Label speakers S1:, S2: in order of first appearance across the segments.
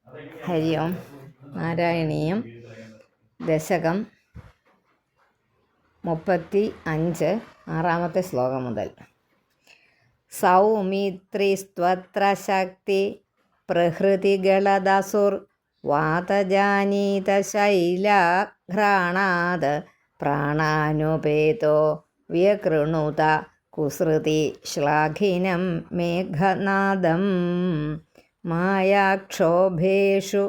S1: ഹരി ഓം. നാരായണീയം ദശകം 35 ആറാമത്തെ ശ്ലോകം മുതൽ. സൗമിത്രിസ്ത്വത്ര ശക്തി പ്രഹൃതിഗളദസുർ വാതജാനീത ശൈലഘ്രാണാത് പ്രാണാനുപേതോ വ്യകൃണുത കുസൃതി ശ്ലാഘിനം മേഘനാദം മായാക്ഷോഭേഷു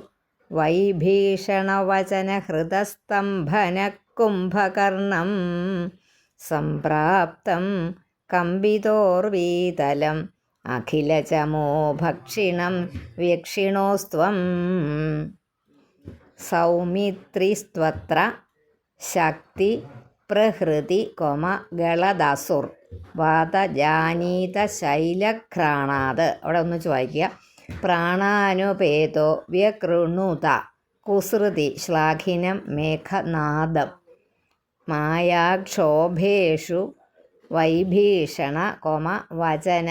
S1: വൈഭീഷണവചനഹൃതസ്തംഭനകുംഭകർണം സംപ്രാപ്തം കമ്പിതോർവീതലം അഖിലചമോ ഭക്ഷിണം വ്യക്ഷിണോസ്ത്വം. സൗമിത്രിസ്ത്വത്ര ശക്തി പ്രഹൃതി ഗളദസുർ വാതജാനീത ശൈലഘ്രാണാത്. അവിടെ ഒന്നിച്ച് വായിക്കുക. പ്രാണാനുപേതോ വ്യകൃണുത കുസൃതി ശ്ലാഘിനം മേഘനാദം മായാക്ഷോഭേഷു വൈഭീഷണ വചന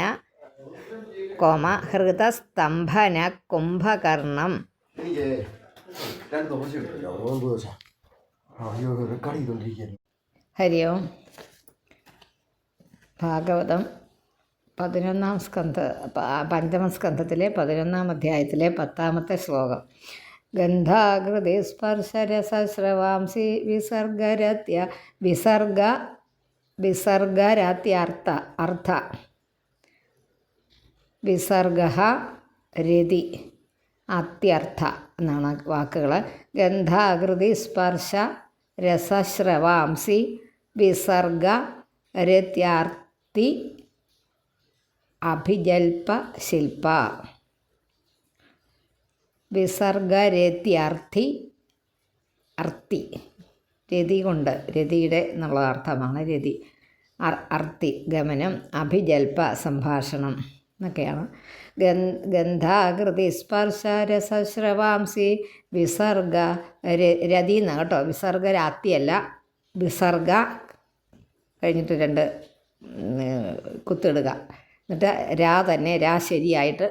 S1: ഹൃതസ്തംഭന കുംഭകർണം. ഹരി ഓം. ഭാഗവതം 11-ാം പഞ്ചമസ്കന്ധത്തിലെ 11-ാം അധ്യായത്തിലെ 10-ാമത്തെ ശ്ലോകം. ഗന്ധാകൃതി സ്പർശരസശ്രവാംസി വിസർഗരത്യർത്ഥ വിസർഗ രതി അത്യർത്ഥ എന്നാണ് വാക്കുകൾ. ഗന്ധാകൃതി സ്പർശ രസശ്രവാംസി വിസർഗ രത്യാർത്തി അഭിജൽപ ശില്പ. വിസർഗരത്യർത്ഥി അർത്ഥി രതി കൊണ്ട്, രതിയുടെ എന്നുള്ള അർത്ഥമാണ് രതി. അർത്ഥി ഗമനം, അഭിജൽപ സംഭാഷണം എന്നൊക്കെയാണ്. ഗന്ധാകൃതി സ്പർശ രസശ്രവാംസി വിസർഗ രതി എന്ന കേട്ടോ. വിസർഗരാത്തിയല്ല, വിസർഗ കഴിഞ്ഞിട്ട് 2 കുത്തിടുക. എന്നിട്ട് രാ തന്നെ രാ ശരിയായിട്ട്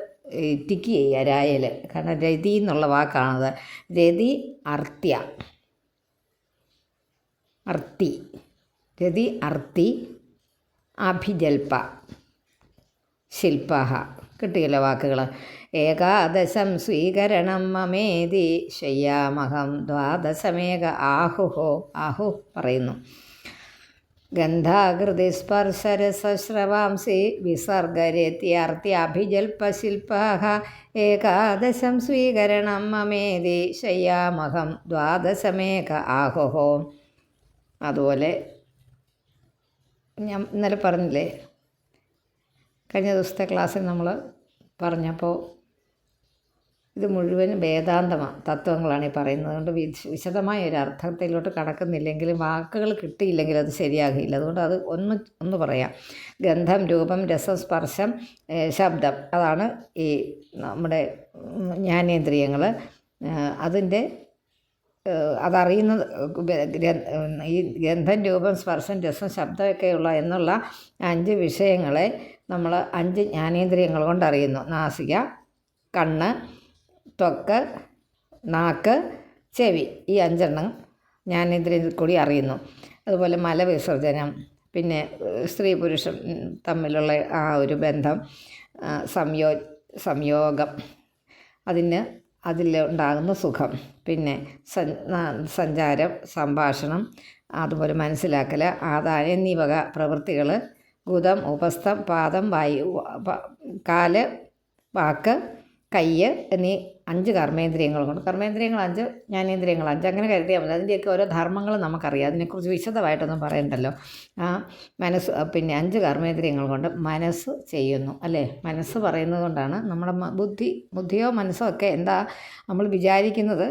S1: ടിക്ക് ചെയ്യുക രായൽ. കാരണം രതി എന്നുള്ള വാക്കാണത്. രതി അർത്ഥി രതി അർത്ഥി അഭിജൽപ ശില്പ. കിട്ടിയല്ലോ വാക്കുകൾ. ഏകാദശം സ്വീകരണം മമേതി ശയ്യാമഹം ദ്വാദശമേക ആഹു പറയുന്നു. ഗന്ധാകൃതി സ്പർശരസശ്രവാംസി വിസർഗരത്യാർത്തി അഭിജൽപശില്പാഃ ഏകാദശം സ്വീകരണം മമേതി ശയ്യാമഹം ദ്വാദശമേക ആഹുഹോ. അതുപോലെ ഞാൻ ഇന്നലെ പറഞ്ഞില്ലേ, കഴിഞ്ഞ ദിവസത്തെ ക്ലാസ്സിൽ നമ്മൾ പറഞ്ഞപ്പോൾ ഇത് മുഴുവൻ വേദാന്തമാണ്, തത്വങ്ങളാണ് ഈ പറയുന്നത്. അതുകൊണ്ട് വിശദമായ ഒരു അർത്ഥത്തിലോട്ട് കടക്കുന്നില്ലെങ്കിലും വാക്കുകൾ കിട്ടിയില്ലെങ്കിൽ അത് ശരിയാകില്ല. അതുകൊണ്ട് അത് ഒന്ന് പറയാം. ഗന്ധം, രൂപം, രസം, സ്പർശം, ശബ്ദം, അതാണ് ഈ നമ്മുടെ ജ്ഞാനേന്ദ്രിയങ്ങൾ. അതിൻ്റെ അതറിയുന്നത് ഈ ഗന്ധം, രൂപം, സ്പർശം, രസം, ശബ്ദമൊക്കെയുള്ള എന്നുള്ള 5 വിഷയങ്ങളെ നമ്മൾ 5 ജ്ഞാനേന്ദ്രിയങ്ങൾ കൊണ്ട് അറിയുന്നു. നാസിക, കണ്ണ്, ത്വക്ക്, നാക്ക്, ചെവി, ഈ 5 ജ്ഞാനേന്ദ്രിയത്തിൽ കൂടി അറിയുന്നു. അതുപോലെ മലവിസർജനം, പിന്നെ സ്ത്രീ പുരുഷൻ തമ്മിലുള്ള ആ ഒരു ബന്ധം, സംയോഗം, അതിലുണ്ടാകുന്ന സുഖം, പിന്നെ സഞ്ചാരം, സംഭാഷണം, അതുപോലെ മനസ്സിലാക്കൽ, ആദായം എന്നീ വക പ്രവൃത്തികൾ, ഗുദം, ഉപസ്ഥം, പാദം, വായു, കാല്, വാക്ക്, കയ്യ് എന്നീ 5 കർമ്മേന്ദ്രിയങ്ങൾ കൊണ്ട്, കർമ്മേന്ദ്രിയങ്ങൾ 5, ജ്ഞാനേന്ദ്രിയങ്ങൾ 5, അങ്ങനെ കരുതിയാൽ മതി. അതിൻ്റെയൊക്കെ ഓരോ ധർമ്മങ്ങൾ നമുക്കറിയാം. അതിനെക്കുറിച്ച് വിശദമായിട്ടൊന്നും പറയണ്ടല്ലോ. മനസ്സ്, പിന്നെ 5 കർമ്മേന്ദ്രിയങ്ങൾ കൊണ്ട് മനസ്സ് ചെയ്യുന്നു അല്ലേ. മനസ്സ് പറയുന്നത് കൊണ്ടാണ് നമ്മുടെ ബുദ്ധിയോ മനസ്സോ ഒക്കെ എന്താ നമ്മൾ വിചാരിക്കുന്നത്,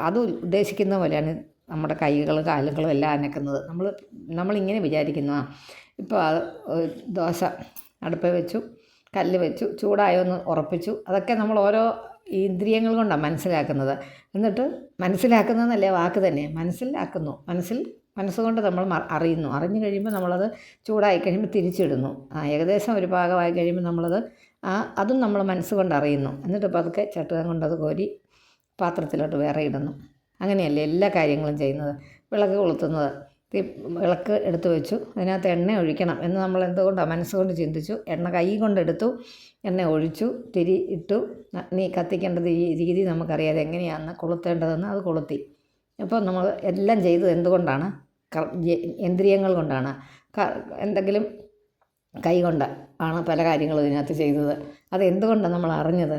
S1: അത് ഉദ്ദേശിക്കുന്ന പോലെയാണ് നമ്മുടെ കൈകളും കാലുകളും എല്ലാം അനക്കുന്നത്. നമ്മളിങ്ങനെ വിചാരിക്കുന്നു. ഇപ്പോൾ ദോശ അടുപ്പിൽ വെച്ചു, കല്ല് വെച്ചു, ചൂടായൊന്ന് ഉറപ്പിച്ചു. അതൊക്കെ നമ്മൾ ഓരോ ഇന്ദ്രിയങ്ങൾ കൊണ്ടാണ് മനസ്സിലാക്കുന്നത്. എന്നിട്ട് മനസ്സിലാക്കുന്നതെന്നല്ലേ വാക്ക് തന്നെ, മനസ്സിലാക്കുന്നു. മനസ്സുകൊണ്ട് നമ്മൾ അറിഞ്ഞു കഴിയുമ്പോൾ നമ്മളത് ചൂടായി കഴിയുമ്പോൾ തിരിച്ചിടുന്നു. ഏകദേശം ഒരു പാകമായി കഴിയുമ്പോൾ നമ്മളത് അതും നമ്മൾ മനസ്സുകൊണ്ട് അറിയുന്നു. എന്നിട്ട് പതുക്കെ ചട്ടുകം കൊണ്ടത് കോരി പാത്രത്തിലോട്ട് വേറെ ഇടുന്നു. അങ്ങനെയല്ലേ എല്ലാ കാര്യങ്ങളും ചെയ്യുന്നത്. വിളക്ക് കൊളുത്തുന്നത്, വിളക്ക് എടുത്തു വെച്ചു, അതിനകത്ത് എണ്ണ ഒഴിക്കണം എന്ന് നമ്മൾ എന്തുകൊണ്ടാണ് മനസ്സുകൊണ്ട് ചിന്തിച്ചു. എണ്ണ കൈ കൊണ്ടെടുത്തു, എണ്ണ ഒഴിച്ചു, തിരി ഇട്ടു. നീ കത്തിക്കേണ്ടത് ഈ രീതി നമുക്കറിയാതെ എങ്ങനെയാണെന്ന് കൊളുത്തേണ്ടതെന്ന് അത് കൊളുത്തി. അപ്പോൾ നമ്മൾ എല്ലാം ചെയ്തത് എന്തുകൊണ്ടാണ്? ഇന്ദ്രിയങ്ങൾ കൊണ്ടാണ്. എന്തെങ്കിലും കൈ കൊണ്ട് ആണ് പല കാര്യങ്ങളും ഇതിനകത്ത് ചെയ്തത്. അത് എന്തുകൊണ്ടാണ് നമ്മൾ അറിഞ്ഞത്?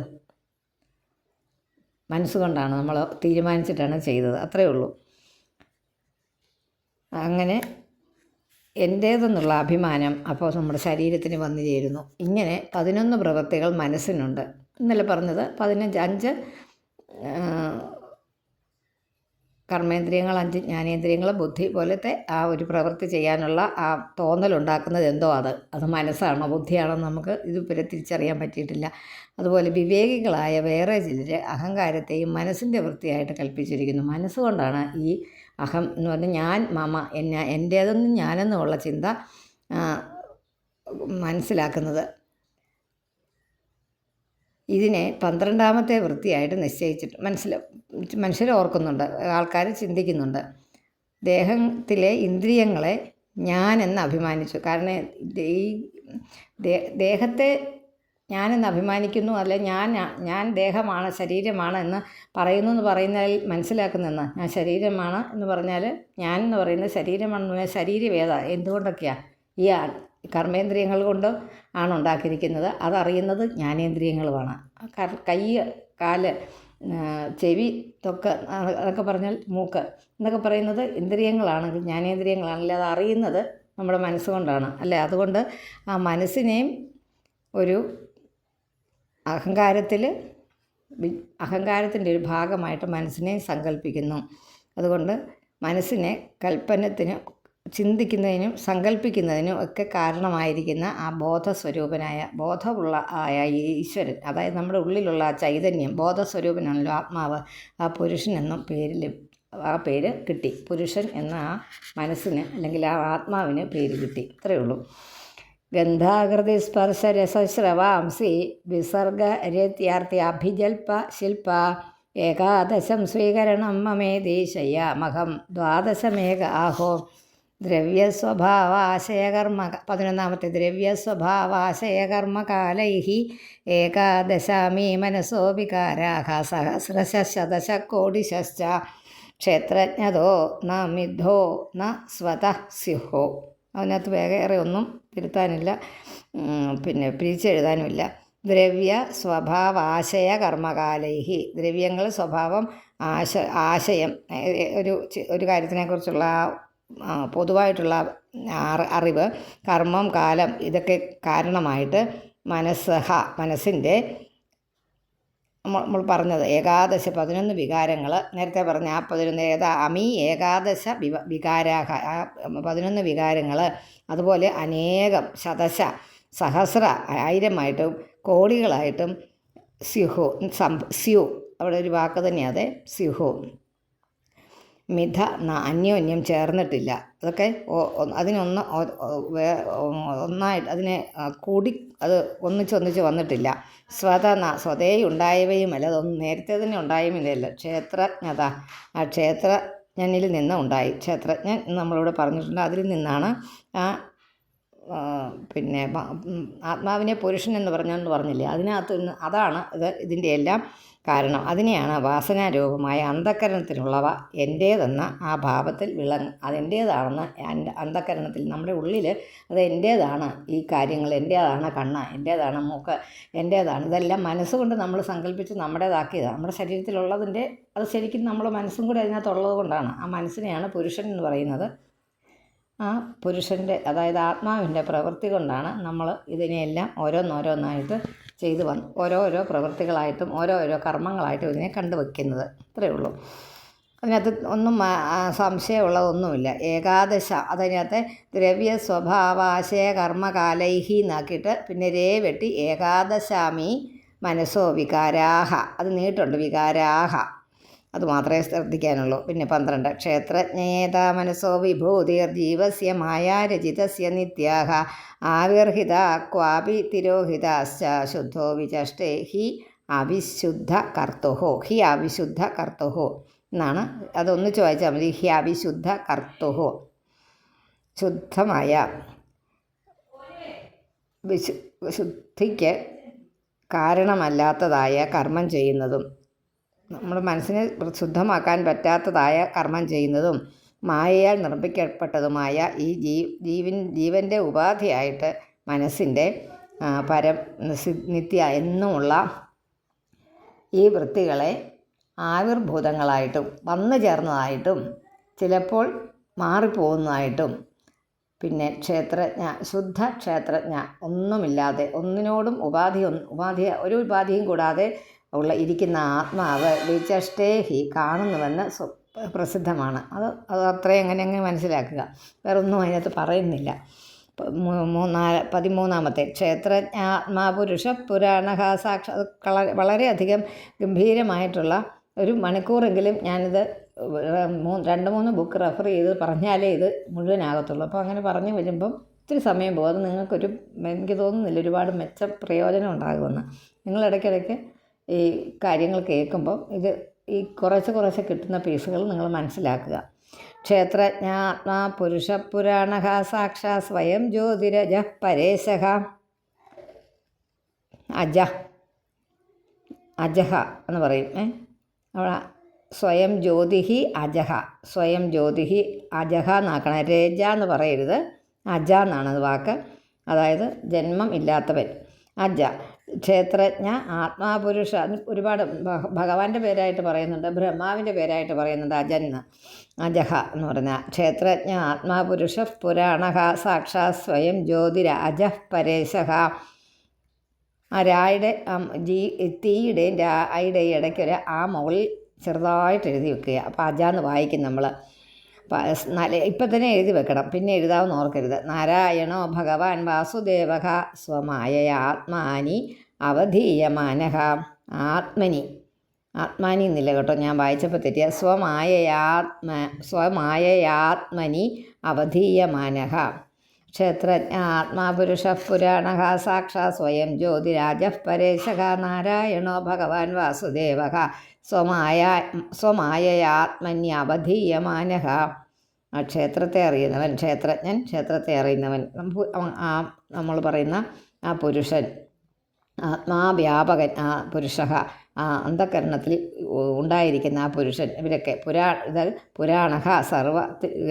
S1: മനസ്സുകൊണ്ടാണ്, നമ്മൾ തീരുമാനിച്ചിട്ടാണ് ചെയ്തത്. അത്രയേ ഉള്ളൂ. അങ്ങനെ എൻ്റേതെന്നുള്ള അഭിമാനം അപ്പോൾ നമ്മുടെ ശരീരത്തിന് വന്നു ചേരുന്നു. ഇങ്ങനെ 11 പ്രവൃത്തികൾ മനസ്സിനുണ്ട്. ഇന്നലെ പറഞ്ഞത് 5 കർമ്മേന്ദ്രിയങ്ങൾ, 5 ജ്ഞാനേന്ദ്രിയങ്ങൾ, ബുദ്ധി പോലത്തെ ആ ഒരു പ്രവൃത്തി ചെയ്യാനുള്ള ആ തോന്നലുണ്ടാക്കുന്നത് എന്തോ അത് മനസ്സാണോ ബുദ്ധിയാണോ നമുക്ക് ഇതുവരെ തിരിച്ചറിയാൻ പറ്റിയിട്ടില്ല. അതുപോലെ വിവേകികളായ വേറെ ചിലർ അഹങ്കാരത്തെയും മനസ്സിൻ്റെ വൃത്തിയായിട്ട് കൽപ്പിച്ചിരിക്കുന്നു. മനസ്സുകൊണ്ടാണ് ഈ അഹം എന്ന് പറഞ്ഞാൽ ഞാൻ, മമ, എൻ്റേതെന്നും ഞാനെന്നുമുള്ള ചിന്ത മനസ്സിലാക്കുന്നത്. ഇതിനെ 12ാമത്തെ വൃത്തിയായിട്ട് നിശ്ചയിച്ചിട്ട് മനുഷ്യർ ഓർക്കുന്നുണ്ട്, ആൾക്കാർ ചിന്തിക്കുന്നുണ്ട്. ദേഹത്തിലെ ഇന്ദ്രിയങ്ങളെ ഞാനെന്ന് അഭിമാനിച്ചു. കാരണം ഈ ദേഹത്തെ ഞാനെന്ന് അഭിമാനിക്കുന്നു, അല്ലെ ഞാൻ ദേഹമാണ്, ശരീരമാണ് എന്ന് പറയുന്നതിൽ മനസ്സിലാക്കുന്നതെന്ന്. ഞാൻ ശരീരമാണ് എന്ന് പറഞ്ഞാൽ, ഞാൻ എന്ന് പറയുന്നത് ശരീരമാണെന്ന് പറഞ്ഞാൽ ശരീരവേദ എന്തുകൊണ്ടൊക്കെയാണ്? ഈ കർമ്മേന്ദ്രിയങ്ങൾ കൊണ്ട് ആണ് ഉണ്ടാക്കിയിരിക്കുന്നത്. അതറിയുന്നത് ജ്ഞാനേന്ദ്രിയങ്ങളുമാണ്. കൈ, കാല്, ചെവി, ത്വക്ക് അതൊക്കെ പറഞ്ഞാൽ മൂക്ക് എന്നൊക്കെ പറയുന്നത് ഇന്ദ്രിയങ്ങളാണെങ്കിൽ ജ്ഞാനേന്ദ്രിയങ്ങളാണെങ്കിൽ അത് അറിയുന്നത് നമ്മുടെ മനസ്സുകൊണ്ടാണ് അല്ലേ. അതുകൊണ്ട് ആ മനസ്സിനെയും ഒരു അഹങ്കാരത്തിൻ്റെ ഒരു ഭാഗമായിട്ട് മനസ്സിനെ സങ്കല്പിക്കുന്നു. അതുകൊണ്ട് മനസ്സിനെ കൽപ്പനത്തിനും ചിന്തിക്കുന്നതിനും സങ്കല്പിക്കുന്നതിനും ഒക്കെ കാരണമായിരിക്കുന്ന ആ ബോധസ്വരൂപനായ ബോധമുള്ള ആയ ഈശ്വരൻ, അതായത് നമ്മുടെ ഉള്ളിലുള്ള ആ ചൈതന്യം, ബോധസ്വരൂപനാണല്ലോ ആത്മാവ്. ആ പുരുഷൻ എന്നും ആ പേര് കിട്ടി. പുരുഷൻ എന്ന ആ മനസ്സിന് അല്ലെങ്കിൽ ആ ആത്മാവിന് പേര് കിട്ടി. ഇത്രയേ ഉള്ളൂ. ഗന്ധാകൃതി സ്പർശ രസശ്രവാംസി വിസർഗ രത്യാർത്ഥ്യാഭിജൽപ ശില്പ ഏകാദശം സ്വീകരണം മമേതി ശയ്യാമഹം 12 ആഹോ ദ്രവ്യസ്വഭാവാശയകർമ്മ 11ാമത്തെ ദ്രവ്യസ്വഭാവാശയകർമ്മകാലൈ ഏകാദശാമീ മനസോ വികാരാഃ സഹസ്രശതശ കോടിശ്ച ക്ഷേത്രജ്ഞതോ ന മിഥോ ന സ്വതഃ സ്യുഹോ. അതിനകത്ത് വേറെ ഒന്നും തിരുത്താനില്ല, പിന്നെ പിരിച്ചെഴുതാനുമില്ല. ദ്രവ്യ സ്വഭാവാശയ കർമ്മകാലൈഹി, ദ്രവ്യങ്ങൾ, സ്വഭാവം, ആശയം, ഒരു കാര്യത്തിനെക്കുറിച്ചുള്ള പൊതുവായിട്ടുള്ള അറിവ്, കർമ്മം, കാലം, ഇതൊക്കെ കാരണമായിട്ട് മനസ്സിൻ്റെ നമ്മൾ പറഞ്ഞത് 11 വികാരങ്ങൾ. നേരത്തെ പറഞ്ഞ ആ 11 അമീ ഏകാദശ വികാരാഹ, ആ 11 വികാരങ്ങൾ. അതുപോലെ അനേകം, ശതശ, സഹസ്ര, 1000ആയിട്ടും കോടികളായിട്ടും സ്യു അവിടെ ഒരു വാക്ക് തന്നെയാണ് സ്യുഹു. മിഥ അന്യോന്യം ചേർന്നിട്ടില്ല. അതൊക്കെ ഒന്നായിട്ട് അതിനെ കൂടി അത് ഒന്നിച്ചൊന്നിച്ച് വന്നിട്ടില്ല. സ്വതേ ഉണ്ടായവയുമല്ല, അതൊന്നും നേരത്തെ തന്നെ ഉണ്ടായവയില്ല. ക്ഷേത്രജ്ഞത, ആ ക്ഷേത്രജ്ഞനിൽ നിന്ന് ഉണ്ടായി. ക്ഷേത്രജ്ഞൻ നമ്മളിവിടെ പറഞ്ഞിട്ടുണ്ട്. അതിൽ നിന്നാണ് പിന്നെ ആത്മാവിനെ പുരുഷൻ എന്ന് പറഞ്ഞില്ലേ, അതിനകത്ത് അതാണ് ഇതിൻ്റെ എല്ലാം കാരണം. അതിനെയാണ് വാസനാരൂപമായ അന്ധക്കരണത്തിനുള്ളവ എൻ്റേതെന്ന ആ ഭാവത്തിൽ അതെൻ്റേതാണെന്ന് അന്ധക്കരണത്തിൽ നമ്മുടെ ഉള്ളിൽ അത് എൻ്റേതാണ്, ഈ കാര്യങ്ങൾ എൻ്റേതാണ്, കണ്ണ് എൻ്റേതാണ്, മൂക്ക് എൻ്റേതാണ്, ഇതെല്ലാം മനസ്സുകൊണ്ട് നമ്മൾ സങ്കല്പിച്ച് നമ്മുടേതാക്കിയതാണ്. നമ്മുടെ ശരീരത്തിലുള്ളതിൻ്റെ അത് ശരിക്കും നമ്മൾ മനസ്സും കൂടി അതിനകത്തുള്ളത് കൊണ്ടാണ്. ആ മനസ്സിനെയാണ് പുരുഷൻ എന്ന് പറയുന്നത്. ആ പുരുഷൻ്റെ, അതായത് ആത്മാവിൻ്റെ പ്രവൃത്തി കൊണ്ടാണ് നമ്മൾ ഇതിനെയെല്ലാം ഓരോന്നോരോന്നായിട്ട് ചെയ്തു ഓരോരോ പ്രവൃത്തികളായിട്ടും ഓരോരോ കർമ്മങ്ങളായിട്ടും ഇതിനെ കണ്ടുവയ്ക്കുന്നത്. ഇത്രയേ ഉള്ളൂ. അതിനകത്ത് ഒന്നും സംശയമുള്ളതൊന്നുമില്ല. ഏകാദശ, അതിനകത്ത് ദ്രവ്യ സ്വഭാവാശയ കർമ്മകാലൈഹി എന്നാക്കിയിട്ട് പിന്നെ വെട്ടി ഏകാദശാമി മനസ്സോ വികാരാഹ, അത് നീട്ടുണ്ട്, വികാരാഹ. അതുമാത്രമേ ശ്രദ്ധിക്കാനുള്ളൂ. പിന്നെ 12 ക്ഷേത്രജ്ഞേത മനസ്സോ വിഭൂതിർ ജീവസ്യ മായാരചിതസ്യ നിത്യാഹ ആവിർഹിത ക്വാപി തിരോഹിതാശ്ച ശുദ്ധോ വിചഷ്ടേ ഹി അവിശുദ്ധ കർത്തുഹോ എന്നാണ്. അതൊന്നിച്ച് വായിച്ചാൽ മതി. ഹി അവിശുദ്ധ കർത്തുഹോ. ശുദ്ധമായ ശുദ്ധിക്ക് കാരണമല്ലാത്തതായ കർമ്മം ചെയ്യുന്നതും നമ്മുടെ മനസ്സിനെ ശുദ്ധമാക്കാൻ പറ്റാത്തതായ കർമ്മം ചെയ്യുന്നതും മായയാൽ നിർമ്മിക്കപ്പെട്ടതുമായ ഈ ജീവൻ്റെ ഉപാധിയായിട്ട് മനസ്സിൻ്റെ നിത്യ എന്നുമുള്ള ഈ വൃത്തികളെ ആവിർഭൂതങ്ങളായിട്ടും വന്നു ചേർന്നതായിട്ടും ചിലപ്പോൾ മാറിപ്പോകുന്നതായിട്ടും പിന്നെ ശുദ്ധ ക്ഷേത്രജ്ഞ ഒന്നുമില്ലാതെ ഒന്നിനോടും ഒരു ഉപാധിയും കൂടാതെ ഇരിക്കുന്ന ആത്മാവ് വിചഷ്ടേഹി കാണുന്നുവെന്ന് പ്രസിദ്ധമാണ്. അത് അത്രയും അങ്ങനെ മനസ്സിലാക്കുക. വേറൊന്നും അതിനകത്ത് പറയുന്നില്ല. 13 ക്ഷേത്രജ്ഞാത്മാപുരുഷ പുരാണ വളരെയധികം ഗംഭീരമായിട്ടുള്ള ഒരു മണിക്കൂറെങ്കിലും ഞാനിത് 2-3 ബുക്ക് റെഫർ ചെയ്ത് പറഞ്ഞാലേ ഇത് മുഴുവനാകത്തുള്ളൂ. അപ്പോൾ അങ്ങനെ പറഞ്ഞു വരുമ്പം ഒത്തിരി സമയം പോകും. അത് നിങ്ങൾക്കൊരു എനിക്ക് തോന്നുന്നില്ല ഒരുപാട് പ്രയോജനം ഉണ്ടാകുമെന്ന്. നിങ്ങൾ ഇടയ്ക്കിടയ്ക്ക് ഈ കാര്യങ്ങൾ കേൾക്കുമ്പം ഈ കുറച്ച് കിട്ടുന്ന പീസുകൾ നിങ്ങൾ മനസ്സിലാക്കുക. ക്ഷേത്രജ്ഞാത്മാ പുരുഷ പുരാണ സാക്ഷാ സ്വയം ജ്യോതിരജ പരേശഃ അജഹ എന്ന് പറയും. അവിടെ സ്വയം ജ്യോതിഹി അജഹ എന്നാക്കണം. രേജ എന്ന് പറയരുത്, അജ എന്നാണ് അത് വാക്ക്. അതായത് ജന്മം ഇല്ലാത്തവൻ അജ. ക്ഷേത്രജ്ഞ ആത്മാപുരുഷ ഒരുപാട് ഭഗവാന്റെ പേരായിട്ട് പറയുന്നുണ്ട്, ബ്രഹ്മാവിൻ്റെ പേരായിട്ട് പറയുന്നുണ്ട് അജഹ എന്ന് പറഞ്ഞാൽ. ക്ഷേത്രജ്ഞ ആത്മാപുരുഷ പുരാണ സാക്ഷാ സ്വയം ജ്യോതിര അജഃ പരേശഃ. ആ രായുടെ തീയുടെയും രായുടെയും ഇടയ്ക്കൊരു ആ മുകളിൽ ചെറുതായിട്ട് എഴുതി വെക്കുക. അപ്പോൾ അജാന്ന് വായിക്കും നമ്മൾ. ഇപ്പം തന്നെ എഴുതി വെക്കണം, പിന്നെ എഴുതാമെന്ന് ഓർക്കരുത്. നാരായണോ ഭഗവാൻ വാസുദേവഃ സ്വമായയാത്മാനി അവധീയമാനഃ. ആത്മനി എന്നില്ല കേട്ടോ, ഞാൻ വായിച്ചപ്പോൾ തെറ്റിയ. സ്വമായയാത്മനി അവധീയമാനഃ. ക്ഷേത്രജ്ഞ ആത്മാപുരുഷ പുരാണ സാക്ഷാ സ്വയം ജ്യോതിരാജഃ പരേശഃ. നാരായണോ ഭഗവാൻ വാസുദേവഃ സ്വമായയാത്മന്യവധീയമാനഃ. ആ ക്ഷേത്രത്തെ അറിയുന്നവൻ, ക്ഷേത്രജ്ഞൻ, ക്ഷേത്രത്തെ അറിയുന്നവൻ, നമ്മൾ പറയുന്ന ആ പുരുഷൻ, ആത്മാവ്യാപകൻ, ആ പുരുഷ, ആ അന്ധകരണത്തിൽ ഉണ്ടായിരിക്കുന്ന ആ പുരുഷൻ. ഇവരൊക്കെ പുരാണ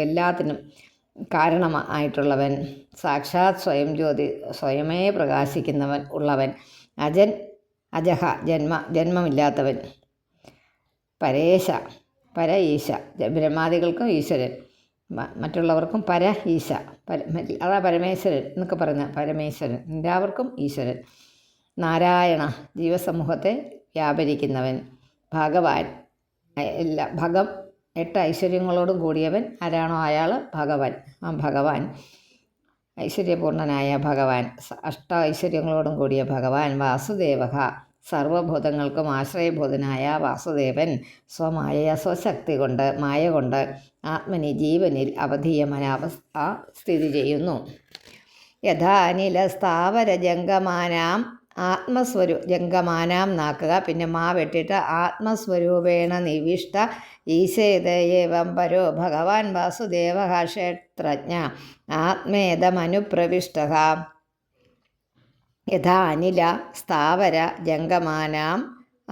S1: എല്ലാത്തിനും കാരണമായിട്ടുള്ളവൻ, സാക്ഷാത് സ്വയം ജ്യോതി, സ്വയമേ പ്രകാശിക്കുന്നവൻ ഉള്ളവൻ, അജഹ ജന്മമില്ലാത്തവൻ, പര ഈശ ബ്രഹ്മാദികൾക്കും ഈശ്വരൻ, മറ്റുള്ളവർക്കും ഈശ അതാ പരമേശ്വരൻ എന്നൊക്കെ പറയുന്ന പരമേശ്വരൻ, എല്ലാവർക്കും ഈശ്വരൻ. നാരായണ ജീവസമൂഹത്തെ വ്യാപരിക്കുന്നവൻ, ഭഗവാൻ 8 ഐശ്വര്യങ്ങളോടും കൂടിയവൻ ആരാണോ അയാൾ ഭഗവാൻ. ആ ഭഗവാൻ ഐശ്വര്യപൂർണനായ ഭഗവാൻ, 8 ഐശ്വര്യങ്ങളോടും കൂടിയ ഭഗവാൻ. വാസുദേവഃ സർവഭൂതങ്ങൾക്കും ആശ്രയഭൂതനായ വാസുദേവൻ സ്വശക്തി കൊണ്ട്, മായ കൊണ്ട് ആത്മനി ജീവനിൽ അവധീയമനാവസ്ഥ സ്ഥിതി ചെയ്യുന്നു. യഥാ അനില സ്ഥാവര ജംഗമാനാം ജംഗമാനാം നാക്കുക, പിന്നെ മാ വെട്ടിയിട്ട് ആത്മസ്വരൂപേണ നിവിഷ്ട ഈശേതയേവം പരോ ഭഗവാൻ വാസുദേവഃ ക്ഷേത്രജ്ഞ ആത്മേദമനുപ്രവിഷ്ടഃ. യഥാ അനില സ്ഥാവര ജംഗമാനാം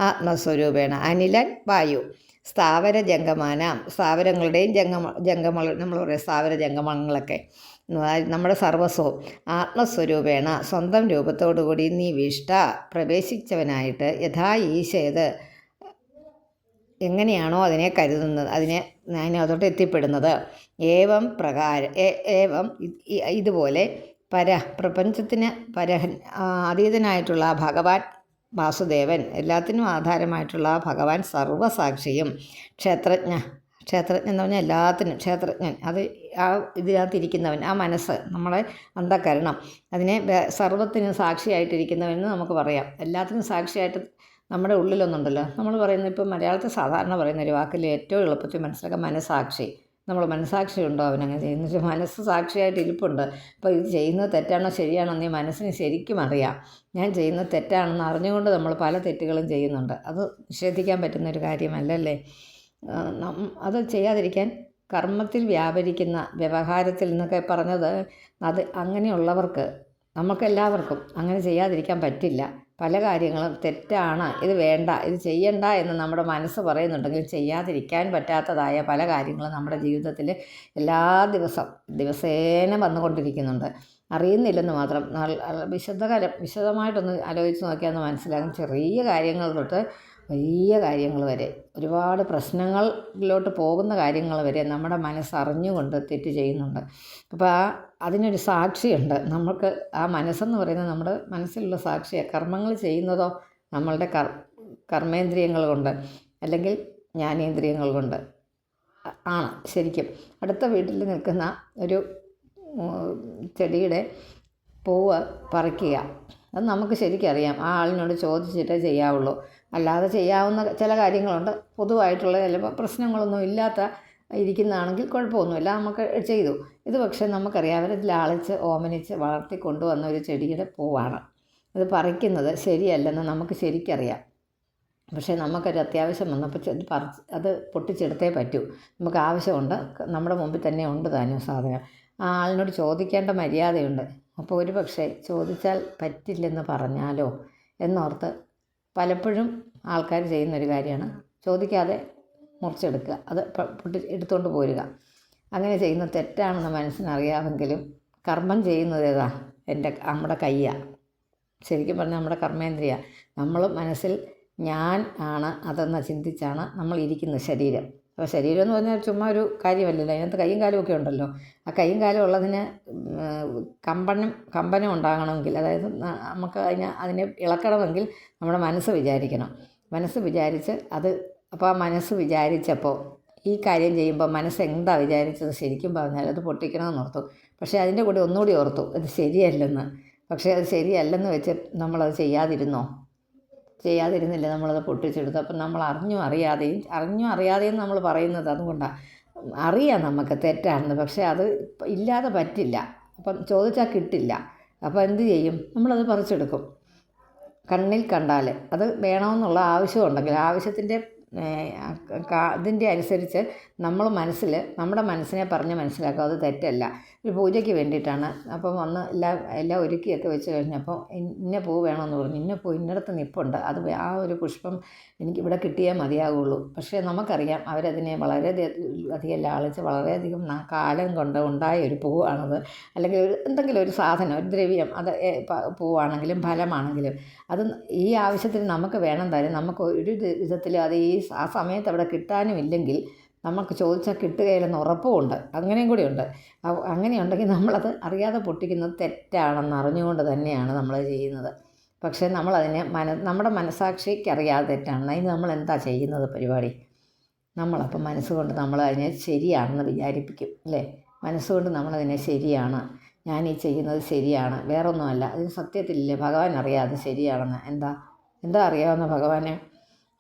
S1: ആത്മസ്വരൂപേണ. അനിലൻ വായു, സ്ഥാവര ജംഗമാനാം സ്ഥാവരങ്ങളുടെയും നമ്മൾ പറയും സ്ഥാവര ജംഗമങ്ങളൊക്കെ നമ്മുടെ സർവസ്വവും ആത്മസ്വരൂപേണ സ്വന്തം രൂപത്തോടുകൂടി നിവിഷ്ട പ്രവേശിച്ചവനായിട്ട് യഥാ ഈശേത് എങ്ങനെയാണോ അതിനെ കരുതുന്നത്, അതിനകത്തോട്ട് എത്തിപ്പെടുന്നത്. ഏവം ഇതുപോലെ പ്രപഞ്ചത്തിന് അതീതനായിട്ടുള്ള ഭഗവാൻ വാസുദേവൻ, എല്ലാത്തിനും ആധാരമായിട്ടുള്ള ഭഗവാൻ സർവസാക്ഷിയും ക്ഷേത്രജ്ഞൻ എന്ന് പറഞ്ഞാൽ എല്ലാത്തിനും ക്ഷേത്രജ്ഞൻ, അത് ഇതിനകത്തിരിക്കുന്നവൻ, ആ മനസ്സ്, നമ്മളെ അന്ധകരണം, അതിനെ സർവത്തിനും സാക്ഷിയായിട്ടിരിക്കുന്നവൻ എന്ന് നമുക്ക് പറയാം. എല്ലാത്തിനും സാക്ഷിയായിട്ട് നമ്മുടെ ഉള്ളിലൊന്നുണ്ടല്ലോ, നമ്മൾ പറയുന്ന ഇപ്പം മലയാളത്തിൽ സാധാരണ പറയുന്ന ഒരു വാക്കിൽ ഏറ്റവും എളുപ്പത്തിൽ മനസ്സിലാക്കാൻ മനസാക്ഷി. നമ്മൾ മനസാക്ഷി ഉണ്ടോ അവനങ്ങനെ ചെയ്യുന്ന വെച്ചാൽ മനസ്സ് സാക്ഷിയായിട്ട് ഇരിപ്പുണ്ട്. അപ്പോൾ ഇത് ചെയ്യുന്നത് തെറ്റാണോ ശരിയാണോ എന്ന് ഈ മനസ്സിന് ശരിക്കും അറിയാം. ഞാൻ ചെയ്യുന്നത് തെറ്റാണെന്ന് അറിഞ്ഞുകൊണ്ട് നമ്മൾ പല തെറ്റുകളും ചെയ്യുന്നുണ്ട്. അത് നിഷേധിക്കാൻ പറ്റുന്നൊരു കാര്യമല്ലല്ലേ. അത് ചെയ്യാതിരിക്കാൻ കർമ്മത്തിൽ വ്യാപരിക്കുന്ന വ്യവഹാരത്തിൽ എന്നൊക്കെ പറഞ്ഞത്, അത് അങ്ങനെയുള്ളവർക്ക്, നമുക്കെല്ലാവർക്കും അങ്ങനെ ചെയ്യാതിരിക്കാൻ പറ്റില്ല. പല കാര്യങ്ങളും തെറ്റാണ്, ഇത് വേണ്ട, ഇത് ചെയ്യണ്ട എന്ന് നമ്മുടെ മനസ്സ് പറയുന്നുണ്ടെങ്കിൽ ചെയ്യാതിരിക്കാൻ പറ്റാത്തതായ പല കാര്യങ്ങളും നമ്മുടെ ജീവിതത്തിൽ എല്ലാ ദിവസേന വന്നുകൊണ്ടിരിക്കുന്നുണ്ട്. അറിയുന്നില്ലെന്ന് മാത്രം. വിശദമായിട്ടൊന്ന് ആലോചിച്ച് നോക്കിയാൽ മനസ്സിലാകും. ചെറിയ കാര്യങ്ങൾ തൊട്ട് വലിയ കാര്യങ്ങൾ വരെ, ഒരുപാട് പ്രശ്നങ്ങളിലോട്ട് പോകുന്ന കാര്യങ്ങൾ വരെ നമ്മുടെ മനസ്സറിഞ്ഞുകൊണ്ട് തെറ്റ് ചെയ്യുന്നുണ്ട്. അപ്പോൾ അതിനൊരു സാക്ഷിയുണ്ട്. നമുക്ക് ആ മനസ്സെന്ന് പറയുന്നത് നമ്മുടെ മനസ്സിലുള്ള സാക്ഷിയാണ്. കർമ്മങ്ങൾ ചെയ്യുന്നതോ നമ്മളുടെ കർമ്മേന്ദ്രിയങ്ങൾ കൊണ്ട് അല്ലെങ്കിൽ ജ്ഞാനേന്ദ്രിയങ്ങൾ കൊണ്ട് ആണ് ശരിക്കും. അടുത്ത വീട്ടിൽ നിൽക്കുന്ന ഒരു ചെടിയുടെ പൂവ് പറിക്കുക, അത് നമുക്ക് ശരിക്കറിയാം. ആ ആളിനോട് ചോദിച്ചിട്ടേ ചെയ്യാവുള്ളൂ. അല്ലാതെ ചെയ്യാവുന്ന ചില കാര്യങ്ങളുണ്ട്. പൊതുവായിട്ടുള്ള ചിലപ്പോൾ പ്രശ്നങ്ങളൊന്നും ഇല്ലാത്ത ഇരിക്കുന്നതാണെങ്കിൽ കുഴപ്പമൊന്നുമില്ല, നമുക്ക് ചെയ്തു. ഇത് പക്ഷേ നമുക്കറിയാം, അവരെ ലാളിച്ച് ഓമനിച്ച് വളർത്തി കൊണ്ടുവന്ന ഒരു ചെടിയുടെ പൂവാണ്. അത് പറിക്കുന്നത് ശരിയല്ലെന്ന് നമുക്ക് ശരിക്കറിയാം. പക്ഷേ നമുക്കൊരു അത്യാവശ്യം വന്നപ്പോൾ അത് പൊട്ടിച്ചെടുത്തേ പറ്റൂ. നമുക്ക് ആവശ്യമുണ്ട്, നമ്മുടെ മുമ്പിൽ തന്നെ ഉണ്ട് താനും സാധനം. ആ ആളിനോട് ചോദിക്കേണ്ട മര്യാദയുണ്ട്. അപ്പോൾ ഒരു പക്ഷേ ചോദിച്ചാൽ പറ്റില്ലെന്ന് പറഞ്ഞാലോ എന്നോർത്ത് പലപ്പോഴും ആൾക്കാർ ചെയ്യുന്നൊരു കാര്യമാണ് ചോദിക്കാതെ മുറിച്ചെടുക്കുക, അത് എടുത്തുകൊണ്ട് പോരുക. അങ്ങനെ ചെയ്യുന്നത് തെറ്റാണെന്ന് മനസ്സിനറിയാമെങ്കിലും കർമ്മം ചെയ്യുന്നത് ഏതാ? നമ്മുടെ കയ്യാണ്. ശരിക്കും പറഞ്ഞാൽ നമ്മുടെ കർമ്മേന്ദ്രിയ. നമ്മൾ മനസ്സിൽ ഞാൻ ആണ് അതെന്ന് ചിന്തിച്ചാണ് നമ്മൾ ഇരിക്കുന്നത് ശരീരം. അപ്പോൾ ശരീരം എന്ന് പറഞ്ഞാൽ ചുമ്മാ ഒരു കാര്യമല്ലല്ലോ, അതിനകത്ത് കൈയും കാലും ഒക്കെ ഉണ്ടല്ലോ. ആ കൈയും കാലും ഉള്ളതിന് കമ്പനം ഉണ്ടാകണമെങ്കിൽ, അതായത് നമുക്ക് അതിനെ ഇളക്കണമെങ്കിൽ നമ്മുടെ മനസ്സ് വിചാരിക്കണം. മനസ്സ് വിചാരിച്ച് അപ്പോൾ ആ മനസ്സ് വിചാരിച്ചപ്പോൾ ഈ കാര്യം ചെയ്യുമ്പോൾ മനസ്സ് എന്താ വിചാരിച്ചത് ശരിക്കും പറഞ്ഞാൽ അത് പൊട്ടിക്കണമെന്ന് ഓർത്തു. പക്ഷേ അതിൻ്റെ കൂടെ ഒന്നുകൂടി ഓർത്തു ഇത് ശരിയല്ലെന്ന്. പക്ഷേ അത് ശരിയല്ലെന്ന് വെച്ച് നമ്മളത് ചെയ്യാതിരുന്നില്ല, നമ്മളത് പൊട്ടിച്ചെടുത്തു. അപ്പം നമ്മൾ അറിഞ്ഞും അറിയാതെയും നമ്മൾ പറയുന്നത് അതുകൊണ്ടാണ്. അറിയാം നമുക്ക് തെറ്റാണെന്ന്, പക്ഷേ അത് ഇല്ലാതെ പറ്റില്ല. അപ്പം ചോദിച്ചാൽ കിട്ടില്ല. അപ്പോൾ എന്ത് ചെയ്യും? നമ്മളത് പറിച്ചെടുക്കും. കണ്ണിൽ കണ്ടാൽ അത് വേണമെന്നുള്ള ആവശ്യമുണ്ടെങ്കിൽ ആവശ്യത്തിൻ്റെ ഇതിൻ്റെ അനുസരിച്ച് നമ്മൾ നമ്മുടെ മനസ്സിനെ പറഞ്ഞ് മനസ്സിലാക്കുക അത് തെറ്റല്ല. ഒരു പൂജയ്ക്ക് വേണ്ടിയിട്ടാണ്. അപ്പം വന്ന് എല്ലാം ഒരുക്കിയൊക്കെ വെച്ച് കഴിഞ്ഞപ്പോൾ ഇന്ന പൂ വേണമെന്ന് പറഞ്ഞു. ഇന്ന പൂ ഇന്നടത്ത് നിൽപ്പുണ്ട്, അത് ആ ഒരു പുഷ്പം എനിക്കിവിടെ കിട്ടിയേ മതിയാകുള്ളൂ. പക്ഷേ നമുക്കറിയാം അവരതിനെ വളരെ അധികം ലാളിച്ച് വളരെയധികം കാലം കൊണ്ട് ഉണ്ടായ ഒരു പൂവാണത്. അല്ലെങ്കിൽ എന്തെങ്കിലും ഒരു സാധനം, ഒരു ദ്രവ്യം, അത് പൂവാണെങ്കിലും ഫലമാണെങ്കിലും അത് ഈ ആവശ്യത്തിന് നമുക്ക് വേണം തരും. നമുക്ക് ഒരു വിധത്തിൽ അത് ആ സമയത്ത് അവിടെ കിട്ടാനും ഇല്ലെങ്കിൽ നമുക്ക് ചോദിച്ചാൽ കിട്ടുകയില്ലെന്ന് ഉറപ്പുമുണ്ട്. അങ്ങനെയും കൂടി ഉണ്ട്. അങ്ങനെയുണ്ടെങ്കിൽ നമ്മളത് അറിയാതെ പൊട്ടിക്കുന്നത് തെറ്റാണെന്ന് അറിഞ്ഞുകൊണ്ട് തന്നെയാണ് നമ്മൾ ചെയ്യുന്നത്. പക്ഷേ നമ്മളതിനെ നമ്മുടെ മനസാക്ഷിക്ക് അറിയാതെ തെറ്റാണെന്ന് അതിന് നമ്മൾ എന്താ ചെയ്യുന്നത് പരിപാടി? നമ്മളപ്പം മനസ്സുകൊണ്ട് നമ്മളതിനെ ശരിയാണെന്ന് വിചാരിപ്പിക്കും അല്ലേ? മനസ്സുകൊണ്ട് നമ്മളതിനെ ശരിയാണ്, ഞാൻ ഈ ചെയ്യുന്നത് ശരിയാണ്, വേറൊന്നുമല്ല. അതിന് സത്യത്തിലില്ലേ ഭഗവാൻ അറിയാതെ ശരിയാണെന്ന്. എന്താ അറിയാവുന്ന ഭഗവാനെ?